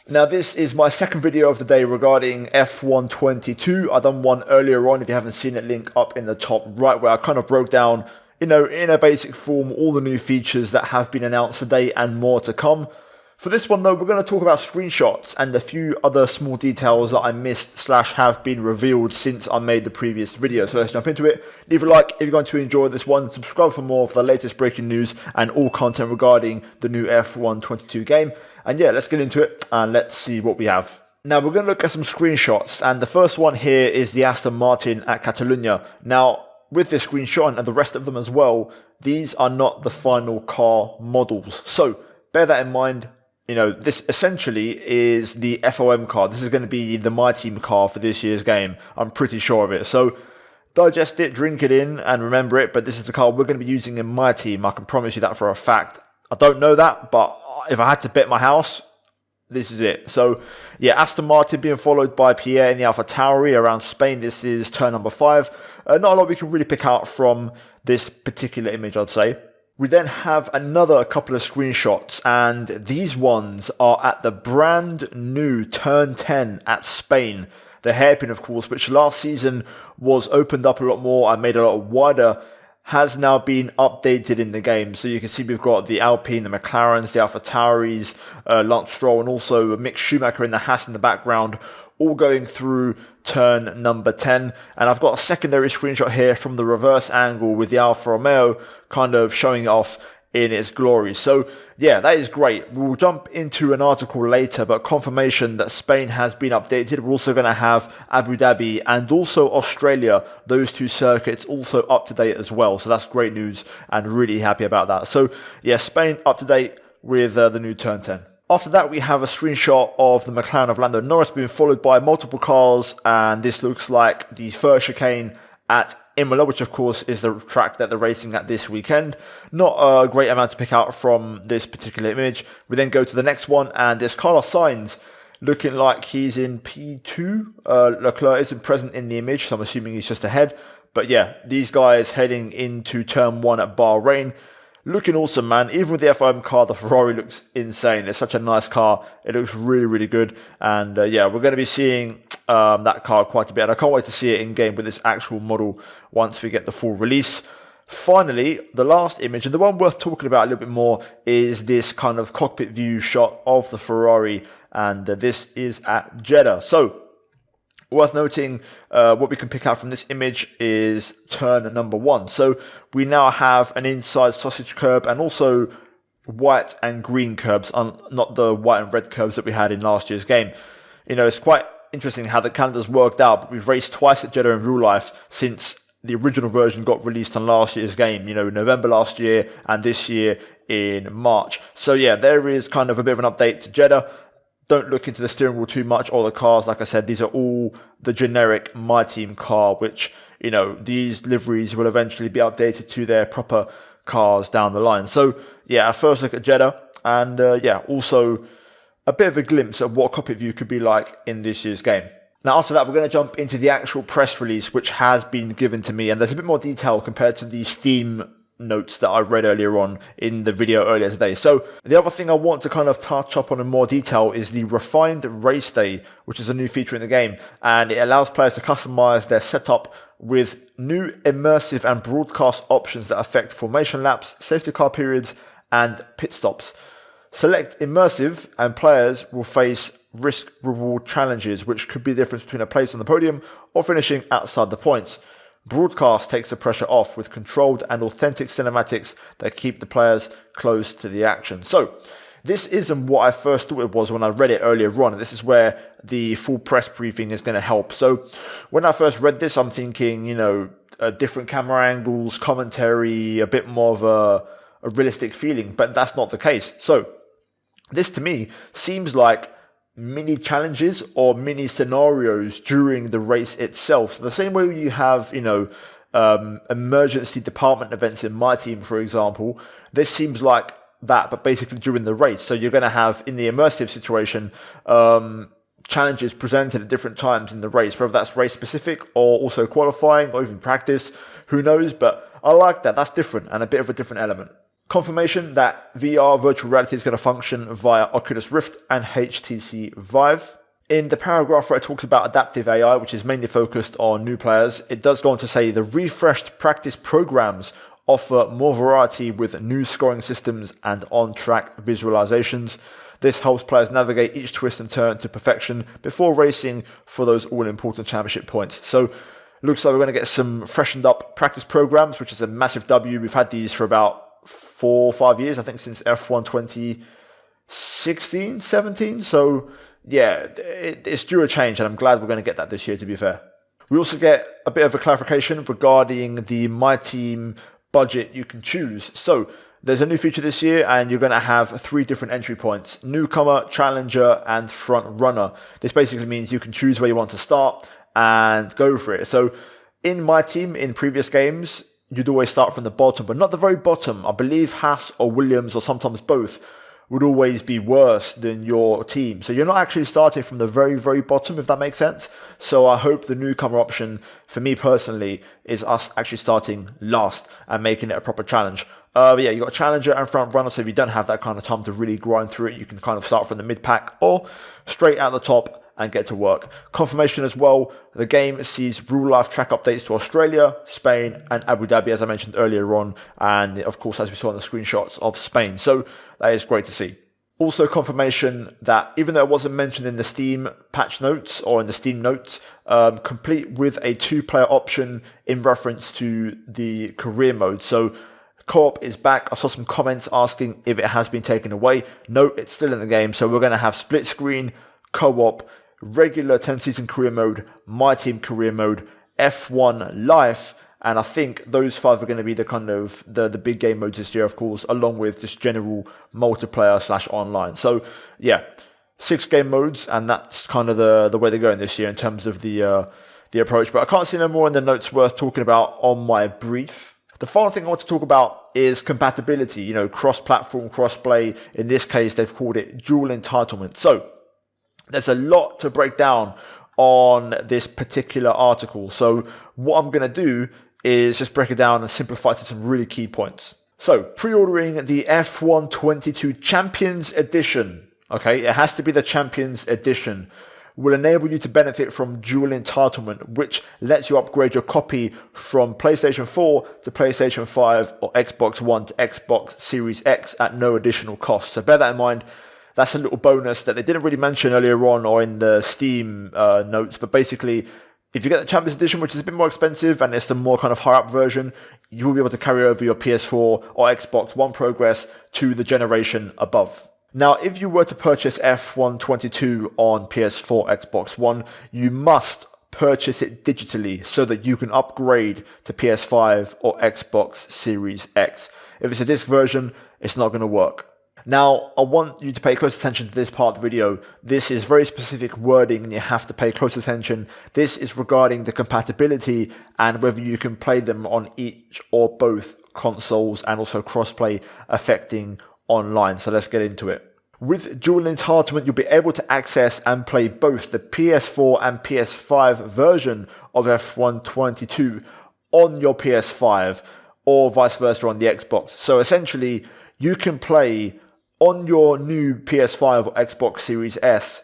Now, this is my second video of the day regarding F122. I done one earlier on. If you haven't seen it, link up in the top right, where I kind of broke down, in a basic form, all the new features that have been announced today and more to come. For this one though, we're going to talk about screenshots and a few other small details that I missed / have been revealed since I made the previous video. So let's jump into it. Leave a like if you're going to enjoy this one. Subscribe for more of the latest breaking news and all content regarding the new F122 game. And yeah, let's get into it and let's see what we have. Now we're going to look at some screenshots, and the first one here is the Aston Martin at Catalunya. Now with this screenshot and the rest of them as well, these are not the final car models. So bear that in mind. This essentially is the FOM car. This is going to be the My Team car for this year's game. I'm pretty sure of it. So digest it, drink it in, and remember it. But this is the car we're going to be using in My Team. I can promise you that for a fact. I don't know that, but if I had to bet my house, this is it. So yeah, Aston Martin being followed by Pierre in the AlphaTauri around Spain. This is turn number 5. Not a lot we can really pick out from this particular image, I'd say. We then have another couple of screenshots, and these ones are at the brand new turn 10 at Spain. The hairpin, of course, which last season was opened up a lot more and made a lot wider, has now been updated in the game. So you can see we've got the Alpine, the McLarens, the AlphaTauris, Lance Stroll, and also Mick Schumacher in the Haas in the background, all going through turn number 10. And I've got a secondary screenshot here from the reverse angle with the Alfa Romeo kind of showing off in its glory. So yeah, that is great. We'll jump into an article later, but confirmation that Spain has been updated. We're also going to have Abu Dhabi and also Australia, those two circuits also up to date as well. So that's great news and really happy about that. So yeah, Spain up to date with the new turn 10. After that, we have a screenshot of the McLaren of Lando Norris being followed by multiple cars, and this looks like the first chicane at Imola, which of course is the track that they're racing at this weekend. Not a great amount to pick out from this particular image. We then go to the next one, and there's Carlos Sainz looking like he's in P2. Leclerc isn't present in the image, so I'm assuming he's just ahead. But yeah, these guys heading into turn 1 at Bahrain. Looking awesome, man. Even with the FOM car, the Ferrari looks insane. It's such a nice car. It looks really, really good. And yeah, we're going to be seeing that car quite a bit. And I can't wait to see it in game with this actual model once we get the full release. Finally, the last image, and the one worth talking about a little bit more, is this kind of cockpit view shot of the Ferrari. And this is at Jeddah. So worth noting, what we can pick out from this image is turn number 1. So we now have an inside sausage curb and also white and green curbs, not the white and red curbs that we had in last year's game. It's quite interesting how the calendar's worked out, but we've raced twice at Jeddah in real life since the original version got released on last year's game, November last year and this year in March. So yeah, there is kind of a bit of an update to Jeddah. Don't look into the steering wheel too much or the cars. Like I said, these are all the generic My Team car, which, these liveries will eventually be updated to their proper cars down the line. So yeah, our first look at Jeddah, and yeah, also a bit of a glimpse of what cockpit view could be like in this year's game. Now after that, we're going to jump into the actual press release, which has been given to me, and there's a bit more detail compared to the Steam notes that I read earlier on in the video earlier today. So the other thing I want to kind of touch up on in more detail is the refined race day, which is a new feature in the game, and it allows players to customize their setup with new immersive and broadcast options that affect formation laps, safety car periods, and pit stops. Select immersive and players will face risk reward challenges, which could be the difference between a place on the podium or finishing outside the points. Broadcast takes the pressure off with controlled and authentic cinematics that keep the players close to the action. So this isn't what I first thought it was when I read it earlier on, and this is where the full press briefing is going to help. So when I first read this, I'm thinking, different camera angles, commentary, a bit more of a realistic feeling, but that's not the case. So this to me seems like mini challenges or mini scenarios during the race itself. So the same way you have, emergency department events in My Team, for example, this seems like that, but basically during the race. So you're going to have, in the immersive situation, challenges presented at different times in the race, whether that's race specific or also qualifying or even practice, who knows, but I like that. That's different and a bit of a different element. Confirmation that VR virtual reality is going to function via Oculus Rift and HTC Vive. In the paragraph where it talks about adaptive AI, which is mainly focused on new players, it does go on to say the refreshed practice programs offer more variety with new scoring systems and on-track visualizations. This helps players navigate each twist and turn to perfection before racing for those all-important championship points. So looks like we're going to get some freshened up practice programs, which is a massive W. We've had these for about 4 or 5 years, I think, since F1 2016, 17. So yeah, it's due a change, and I'm glad we're going to get that this year, to be fair. We also get a bit of a clarification regarding the My Team budget you can choose. So there's a new feature this year, and you're going to have 3 different entry points: newcomer, challenger, and front runner. This basically means you can choose where you want to start and go for it. So in My Team, in previous games, you'd always start from the bottom, but not the very bottom. I believe Haas or Williams, or sometimes both, would always be worse than your team. So you're not actually starting from the very, very bottom, if that makes sense. So I hope the newcomer option, for me personally, is us actually starting last and making it a proper challenge. But yeah, you've got challenger and front runner, so if you don't have that kind of time to really grind through it, you can kind of start from the mid pack or straight out the top and get to work. Confirmation as well, the game sees real-life track updates to Australia, Spain, and Abu Dhabi, as I mentioned earlier on, and of course, as we saw in the screenshots, of Spain. So that is great to see. Also confirmation that, even though it wasn't mentioned in the Steam patch notes or in the Steam notes, complete with a 2-player option in reference to the career mode. So co-op is back. I saw some comments asking if it has been taken away. No, it's still in the game. So we're going to have split screen, co-op, regular 10-season career mode, My Team career mode, F1 life, and I think those 5 are going to be the kind of the big game modes this year, of course, along with just general multiplayer / online. So yeah, 6 game modes, and that's kind of the way they're going this year in terms of the approach. But I can't see no more in the notes worth talking about on my brief. The final thing I want to talk about is compatibility, cross-platform, cross-play. In this case, they've called it dual entitlement. So there's a lot to break down on this particular article. So what I'm going to do is just break it down and simplify it to some really key points. So pre-ordering the F1 22 Champions Edition, okay, it has to be the Champions Edition, will enable you to benefit from dual entitlement, which lets you upgrade your copy from PlayStation 4 to PlayStation 5 or Xbox One to Xbox Series X at no additional cost. So bear that in mind. That's a little bonus that they didn't really mention earlier on or in the Steam notes. But basically, if you get the Champions Edition, which is a bit more expensive and it's the more kind of higher up version, you will be able to carry over your PS4 or Xbox One progress to the generation above. Now, if you were to purchase F1 22 on PS4, Xbox One, you must purchase it digitally so that you can upgrade to PS5 or Xbox Series X. If it's a disc version, it's not going to work. Now, I want you to pay close attention to this part of the video. This is very specific wording and you have to pay close attention. This is regarding the compatibility and whether you can play them on each or both consoles and also crossplay affecting online. So let's get into it. With dual entitlement, you'll be able to access and play both the PS4 and PS5 version of F1 22 on your PS5 or vice versa on the Xbox. So essentially, you can play on your new PS5 or Xbox Series S,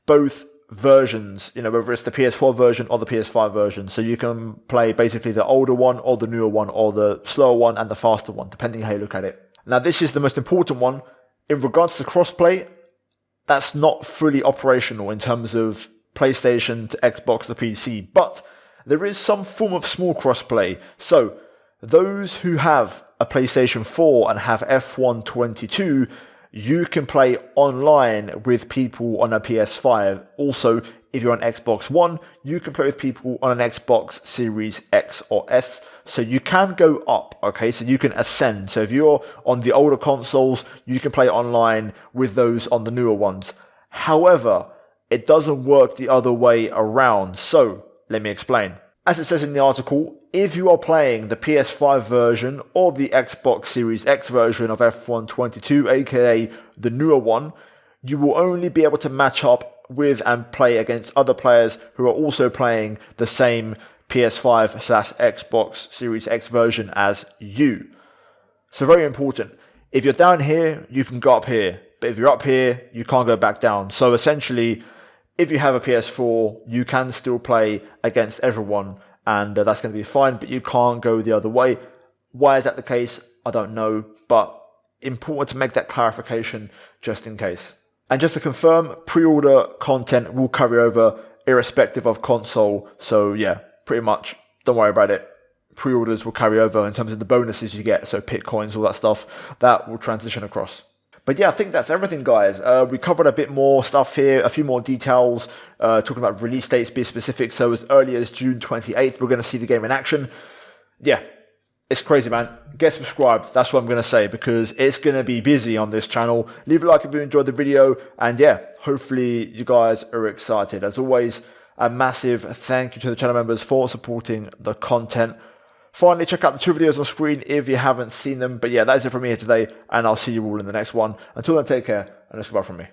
both versions, whether it's the PS4 version or the PS5 version. So you can play basically the older one or the newer one or the slower one and the faster one, depending how you look at it. Now, this is the most important one. In regards to crossplay, that's not fully operational in terms of PlayStation to Xbox to PC, but there is some form of small crossplay. So those who have a PlayStation 4 and have F1 22, you can play online with people on a PS5. Also, if you're on Xbox One, you can play with people on an Xbox Series X or S. So you can go up, okay? So you can ascend. So if you're on the older consoles, you can play online with those on the newer ones. However, it doesn't work the other way around. So let me explain. As it says in the article, if you are playing the PS5 version or the Xbox Series X version of F1 22, aka the newer one, you will only be able to match up with and play against other players who are also playing the same PS5/Xbox Series X version as you. So very important. If you're down here, you can go up here. But if you're up here, you can't go back down. So essentially, if you have a PS4, you can still play against everyone, and that's going to be fine, but you can't go the other way. Why is that the case? I don't know, but important to make that clarification just in case. And just to confirm, pre-order content will carry over irrespective of console. So yeah, pretty much don't worry about it. Pre-orders will carry over in terms of the bonuses you get. So pit coins, all that stuff, that will transition across. But yeah, I think that's everything, guys. We covered a bit more stuff here, a few more details, talking about release dates, be specific. So as early as June 28th, we're going to see the game in action. Yeah, it's crazy, man. Get subscribed. That's what I'm going to say, because it's going to be busy on this channel. Leave a like if you enjoyed the video. And yeah, hopefully you guys are excited. As always, a massive thank you to the channel members for supporting the content. Finally, check out the 2 videos on screen if you haven't seen them. But yeah, that is it from me here today, and I'll see you all in the next one. Until then, take care, and it's goodbye from me.